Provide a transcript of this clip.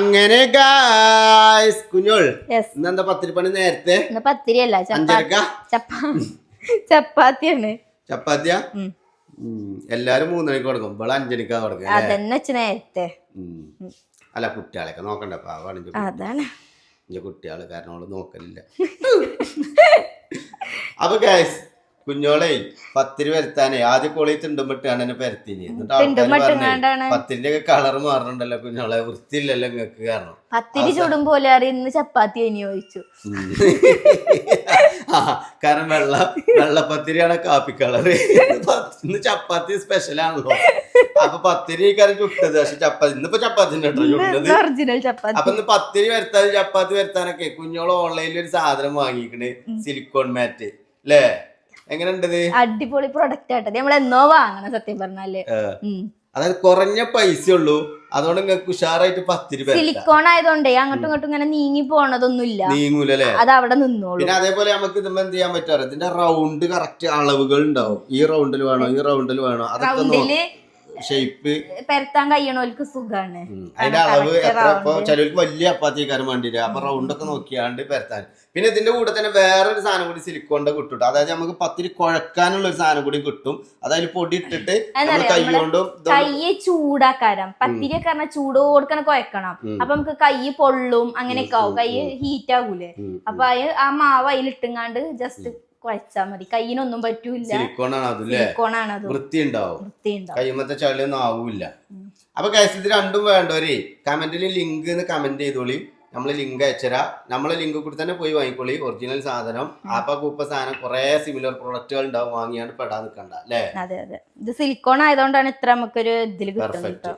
അങ്ങനെ ഗായ്സ് കുഞ്ഞോൾ ഇന്നെന്താ പത്തിരി പണി നേരത്തെ പത്തിരിയല്ല ചപ്പാത്തിയാണ്. ചപ്പാത്തിയാ എല്ലാരും 3 മണിക്ക് കൊടുക്കും ഇവിടെ 5 മണിക്കാ കൊടുക്കും അതന്നെ നേരത്തെ. അല്ല കുട്ടികളൊക്കെ നോക്കണ്ട പാവാണ് അതാണ് എന്റെ കുട്ടികള് കാരണം അവള് നോക്കലില്ല. അപ്പൊ ഗായ്സ് കുഞ്ഞോളെ പത്തിരി വരുത്താനേ ആദ്യം കോളി തിണ്ടുമ്പിട്ടാണ് എന്നെ പരത്തിന്. എന്നിട്ട് പത്തിരിന്റെ ഒക്കെ കളർ മാറണുണ്ടല്ലോ കുഞ്ഞോളെ, വൃത്തിയില്ലല്ലോ നിങ്ങക്ക്. കാരണം പത്തിരി ചുടുമ്പോലെ ഇന്ന് ചപ്പാത്തി ചോദിച്ചു. കാരണം വെള്ളപ്പത്തിരിയാണ് കാപ്പി കളറ്. ഇന്ന് ചപ്പാത്തി സ്പെഷ്യൽ ആണല്ലോ. അപ്പൊ പത്തിരി കറി ചുട്ടത്, പക്ഷെ ചപ്പാത്തി ഇന്നിപ്പോ ചപ്പാത്തി ചുട്ടത്. അപ്പൊ ഇന്ന് പത്തിരി വരുത്താനും ചപ്പാത്തി വരുത്താനൊക്കെ കുഞ്ഞോള് ഓൺലൈനിൽ ഒരു സാധനം വാങ്ങിക്കണ്, സിലിക്കോൺ മാറ്റ് അല്ലേ? എങ്ങനെയുണ്ടത്? അടിപൊളി പ്രൊഡക്റ്റ് ആട്ടത്, നമ്മൾ എന്നോ വാങ്ങണം സത്യം പറഞ്ഞാല്. അതായത് കുറഞ്ഞ പൈസ ഉള്ളൂ, അതുകൊണ്ട് നിങ്ങൾക്ക് ഉഷാറായിട്ട് പത്തിരി. സിലിക്കോൺ ആയതുകൊണ്ടേ അങ്ങോട്ടും ഇങ്ങോട്ടും ഇങ്ങനെ നീങ്ങി പോണതൊന്നുമില്ല, നീങ്ങൂലല്ലേ, അത് അവിടെ നിന്നോളൂ. പിന്നെ അതേപോലെ നമുക്ക് ഇതുമ്പോ എന്ത് ചെയ്യാൻ പറ്റാറ്, ഇതിന്റെ റൗണ്ട് കറക്റ്റ് അളവുകൾ ഉണ്ടാവും. ഈ റൗണ്ടിൽ വേണോ, ഈ റൗണ്ടിൽ വേണോ, അതൊക്കെ ഷേപ്പ് പരത്താൻ കഴിയണോൽക്ക് സുഖാണ്. അതിന്റെ അളവ് എത്ര. ഇപ്പൊ ചിലർക്ക് വലിയ ചപ്പാത്തിക്കാരൻ വേണ്ടിയില്ല, അപ്പൊ റൗണ്ട് ഒക്കെ നോക്കിയാണ്ട് പരത്താൻ. പിന്നെ ഇതിന്റെ കൂടെ തന്നെ വേറൊരു സാധനം കൂടി സിലിക്കോണിന്റെ കിട്ടും. അതായത് നമുക്ക് പത്തിരി കുഴക്കാനുള്ള ഒരു സാധനം കൂടി കിട്ടും. അതായത് പൊടി ഇട്ടിട്ട് കൈ കൊണ്ടും കയ്യെ ചൂടാക്കാരം. പത്തിരി ഒക്കെ പറഞ്ഞാൽ ചൂടോടുക്കണ കുഴക്കണം, അപ്പൊ നമുക്ക് കൈ പൊള്ളും, അങ്ങനെയൊക്കെ ആവും, കൈ ഹീറ്റ് ആകൂലേ. അപ്പൊ ആ മാവ് അതിലിട്ടുങ്ങാണ്ട് ജസ്റ്റ് കുഴച്ചാ മതി, കയ്യിനൊന്നും പറ്റൂല. സിലിക്കോണാണ് അത്, വൃത്തി ഉണ്ടാവും, കയ്യുമത്തെ ചളിയൊന്നും ആവൂല. അപ്പൊ ഗൈസ് ഇത് രണ്ടും വേണ്ടവരെ കമന്റിൽ ലിങ്ക് കമന്റ് ചെയ്തോളി, നമ്മള് ലിങ്ക് അയച്ചുതരാം. നമ്മളെ ലിങ്ക് കൂടി തന്നെ പോയി വാങ്ങിക്കോളി ഒറിജിനൽ സാധനം. ആപ്പ കൂപ്പ സാധനം കുറെ സിമിലർ പ്രൊഡക്റ്റുകൾ ഉണ്ടാവും, വാങ്ങിയാണ്ട് പെടാൻ നിൽക്കണ്ട അല്ലേ? അതെ അതെ, ഇത് സിലിക്കോൺ ആയതുകൊണ്ടാണ് ഇത്ര നമുക്കൊരു ഇതിൽ കിട്ടുന്നത്.